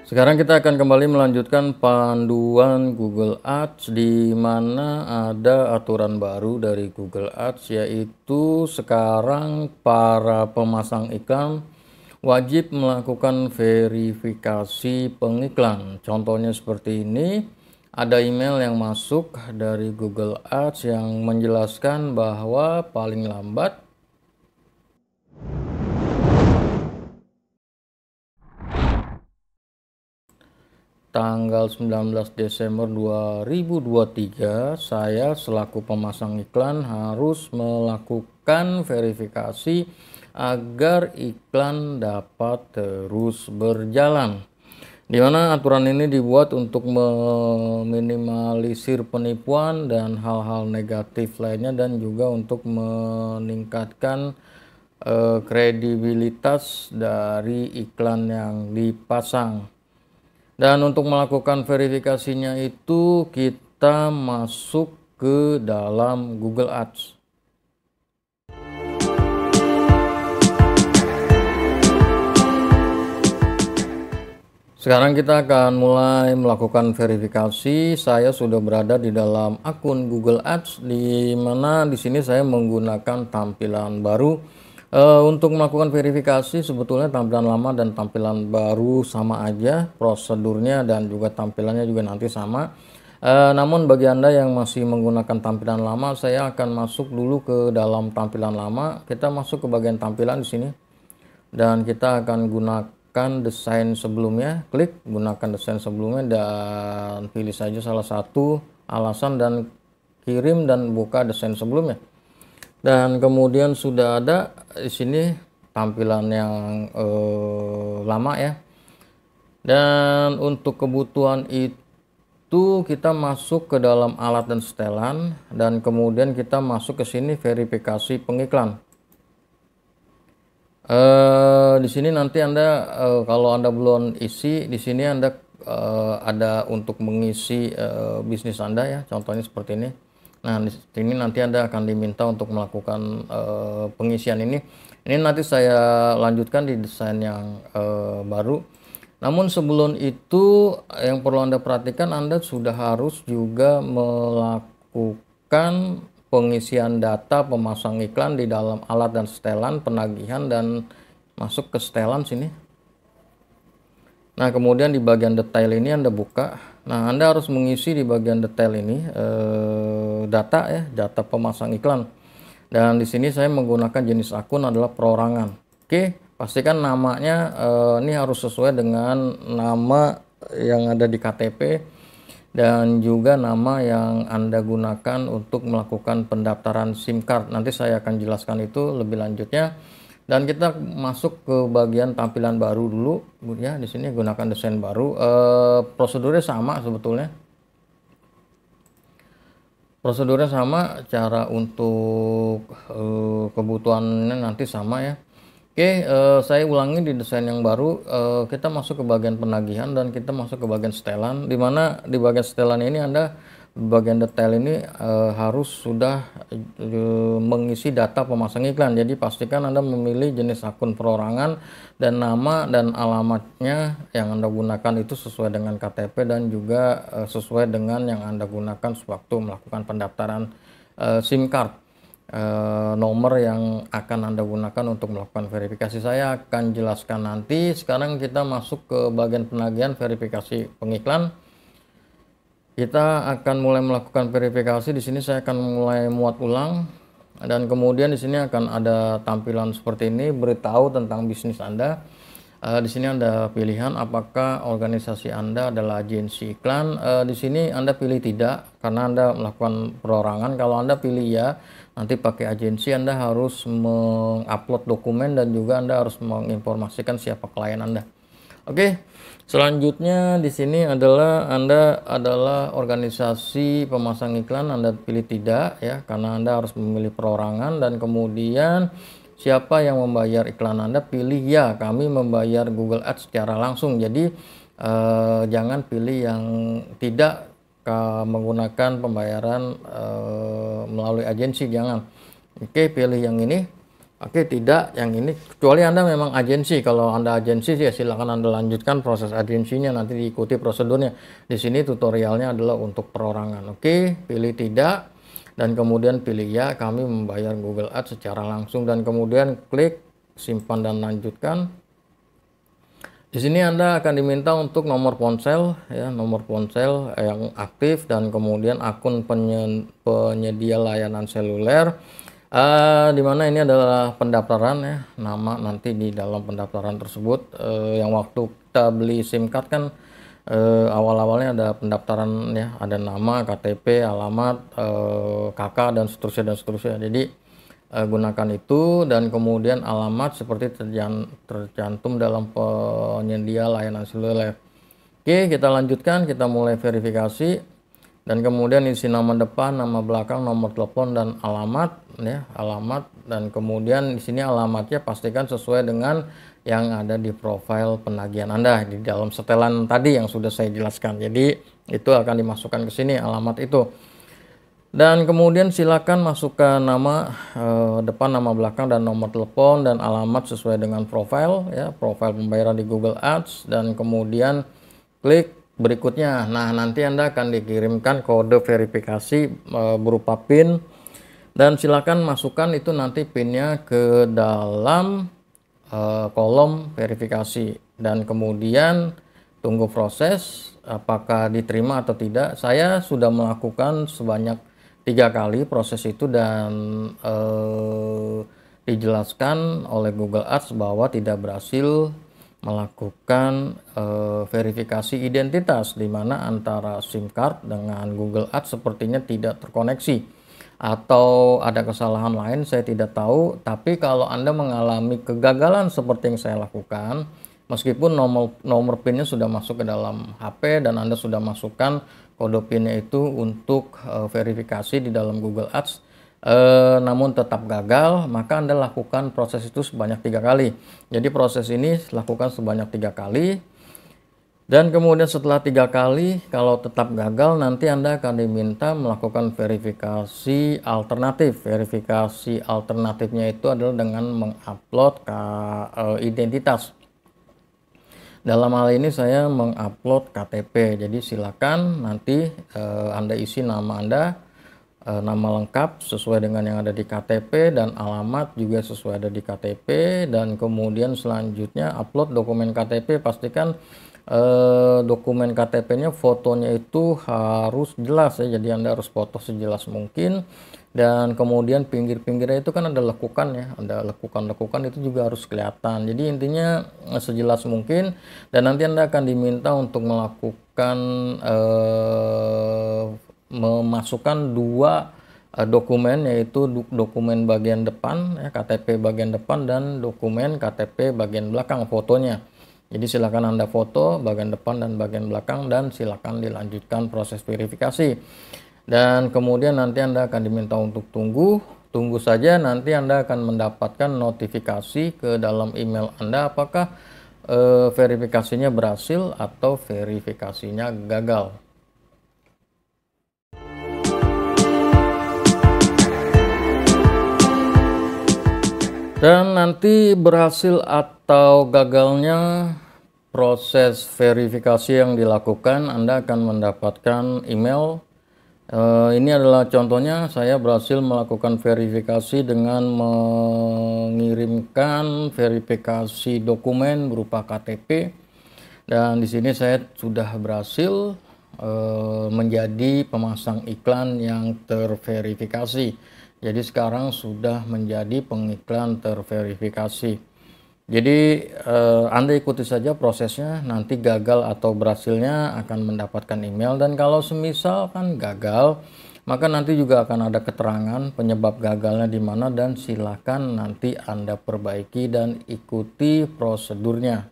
Sekarang kita akan kembali melanjutkan panduan Google Ads, di mana ada aturan baru dari Google Ads, yaitu sekarang para pemasang iklan wajib melakukan verifikasi pengiklan. Contohnya seperti ini, ada email yang masuk dari Google Ads yang menjelaskan bahwa paling lambat tanggal 19 Desember 2023, saya selaku pemasang iklan harus melakukan verifikasi agar iklan dapat terus berjalan. Di mana aturan ini dibuat untuk meminimalisir penipuan dan hal-hal negatif lainnya, dan juga untuk meningkatkan kredibilitas dari iklan yang dipasang. Dan untuk melakukan verifikasinya itu kita masuk ke dalam Google Ads. Sekarang kita akan mulai melakukan verifikasi. Saya sudah berada di dalam akun Google Ads, di mana di sini saya menggunakan tampilan baru. Untuk melakukan verifikasi, sebetulnya tampilan lama dan tampilan baru sama aja prosedurnya, dan juga tampilannya juga nanti sama. Namun bagi Anda yang masih menggunakan tampilan lama, saya akan masuk dulu ke dalam tampilan lama. Kita masuk ke bagian tampilan di sini, dan kita akan gunakan desain sebelumnya. Klik gunakan desain sebelumnya dan pilih saja salah satu alasan dan kirim dan buka desain sebelumnya. Dan kemudian sudah ada di sini tampilan yang lama ya. Dan untuk kebutuhan itu kita masuk ke dalam alat dan setelan, dan kemudian kita masuk ke sini verifikasi pengiklan. Di sini nanti Anda kalau Anda belum isi, di sini Anda ada untuk mengisi bisnis Anda ya, contohnya seperti ini. Nah, di sini nanti Anda akan diminta untuk melakukan pengisian ini. Ini nanti saya lanjutkan di desain yang baru. Namun sebelum itu, yang perlu Anda perhatikan, Anda sudah harus juga melakukan pengisian data pemasang iklan di dalam alat dan setelan penagihan, dan masuk ke setelan sini. Nah, kemudian di bagian detail ini Anda buka. Nah, Anda harus mengisi di bagian detail ini data ya, data pemasang iklan. Dan di sini saya menggunakan jenis akun adalah perorangan. Oke, pastikan namanya ini harus sesuai dengan nama yang ada di KTP, dan juga nama yang Anda gunakan untuk melakukan pendaftaran SIM card. Nanti saya akan jelaskan itu lebih lanjutnya. Dan kita masuk ke bagian tampilan baru dulu ya. Di sini gunakan desain baru. Prosedurnya sama sebetulnya. Prosedurnya sama, cara untuk kebutuhannya nanti sama ya. Oke, saya ulangi di desain yang baru. Kita masuk ke bagian penagihan dan kita masuk ke bagian setelan, di mana di bagian setelan ini Anda bagian detail ini harus sudah mengisi data pemasang iklan. Jadi pastikan Anda memilih jenis akun perorangan, dan nama dan alamatnya yang Anda gunakan itu sesuai dengan KTP, dan juga sesuai dengan yang Anda gunakan sewaktu melakukan pendaftaran SIM card. Nomor yang akan Anda gunakan untuk melakukan verifikasi saya akan jelaskan nanti. Sekarang kita masuk ke bagian penagihan verifikasi pengiklan. Kita akan mulai melakukan verifikasi. Di sini saya akan mulai muat ulang, dan kemudian di sini akan ada tampilan seperti ini, beritahu tentang bisnis Anda. Di sini ada pilihan apakah organisasi Anda adalah agensi iklan. Di sini Anda pilih tidak karena Anda melakukan perorangan. Kalau Anda pilih ya, nanti pakai agensi, Anda harus mengupload dokumen, dan juga Anda harus menginformasikan siapa klien Anda. Oke, selanjutnya di sini adalah Anda adalah organisasi pemasang iklan. Anda pilih tidak ya, karena Anda harus memilih perorangan. Dan kemudian siapa yang membayar iklan Anda, pilih ya, kami membayar Google Ads secara langsung. Jadi jangan pilih yang tidak menggunakan pembayaran melalui agensi, jangan. Oke, pilih yang ini. Oke, tidak, yang ini kecuali Anda memang agensi. Kalau Anda agensi ya silakan Anda lanjutkan proses agensinya, nanti diikuti prosedurnya. Di sini tutorialnya adalah untuk perorangan. Oke, pilih tidak dan kemudian pilih ya, kami membayar Google Ads secara langsung dan kemudian klik simpan dan lanjutkan. Di sini Anda akan diminta untuk nomor ponsel ya, nomor ponsel yang aktif dan kemudian akun penyedia layanan seluler. Di mana ini adalah pendaftaran ya, nama nanti di dalam pendaftaran tersebut yang waktu kita beli SIM card kan awal-awalnya ada pendaftaran ya, ada nama, KTP, alamat, kakak dan seterusnya. Jadi gunakan itu dan kemudian alamat seperti tercantum dalam penyedia layanan seluler. Oke, kita lanjutkan, kita mulai verifikasi. Dan kemudian isi nama depan, nama belakang, nomor telepon dan alamat ya, alamat dan kemudian di sini alamatnya pastikan sesuai dengan yang ada di profil penagihan Anda di dalam setelan tadi yang sudah saya jelaskan. Jadi itu akan dimasukkan ke sini alamat itu. Dan kemudian silakan masukkan nama depan, nama belakang dan nomor telepon dan alamat sesuai dengan profil ya, profil pembayaran di Google Ads dan kemudian klik berikutnya. Nah, nanti Anda akan dikirimkan kode verifikasi berupa PIN dan silakan masukkan itu nanti PIN-nya ke dalam kolom verifikasi dan kemudian tunggu proses apakah diterima atau tidak. Saya sudah melakukan sebanyak 3 kali proses itu dan dijelaskan oleh Google Ads bahwa tidak berhasil melakukan verifikasi identitas di mana antara SIM card dengan Google Ads sepertinya tidak terkoneksi atau ada kesalahan lain, saya tidak tahu. Tapi kalau Anda mengalami kegagalan seperti yang saya lakukan, meskipun nomor PIN-nya sudah masuk ke dalam HP dan Anda sudah masukkan kode PIN-nya itu untuk verifikasi di dalam Google Ads, namun tetap gagal, maka Anda lakukan proses itu sebanyak 3 kali. Jadi proses ini lakukan sebanyak 3 kali dan kemudian setelah 3 kali kalau tetap gagal nanti Anda akan diminta melakukan verifikasi alternatif. Verifikasi alternatifnya itu adalah dengan mengupload identitas. Dalam hal ini saya mengupload KTP. Jadi silakan nanti Anda isi nama Anda, nama lengkap sesuai dengan yang ada di KTP dan alamat juga sesuai ada di KTP dan kemudian selanjutnya upload dokumen KTP. Pastikan dokumen KTP-nya fotonya itu harus jelas ya, jadi Anda harus foto sejelas mungkin dan kemudian pinggir-pinggirnya itu kan ada lekukan ya, ada lekukan-lekukan itu juga harus kelihatan. Jadi intinya sejelas mungkin dan nanti Anda akan diminta untuk melakukan memasukkan 2 dokumen, yaitu dokumen bagian depan ya, KTP bagian depan dan dokumen KTP bagian belakang fotonya. Jadi silakan Anda foto bagian depan dan bagian belakang dan silakan dilanjutkan proses verifikasi. Dan kemudian nanti Anda akan diminta untuk tunggu saja, nanti Anda akan mendapatkan notifikasi ke dalam email Anda apakah verifikasinya berhasil atau verifikasinya gagal. Dan nanti berhasil atau gagalnya proses verifikasi yang dilakukan, Anda akan mendapatkan email. Ini adalah contohnya, saya berhasil melakukan verifikasi dengan mengirimkan verifikasi dokumen berupa KTP. Dan di sini saya sudah berhasil menjadi pemasang iklan yang terverifikasi. Jadi sekarang sudah menjadi pengiklan terverifikasi. Jadi Anda ikuti saja prosesnya, nanti gagal atau berhasilnya akan mendapatkan email. Dan kalau semisal kan gagal, maka nanti juga akan ada keterangan penyebab gagalnya di mana dan silakan nanti Anda perbaiki dan ikuti prosedurnya.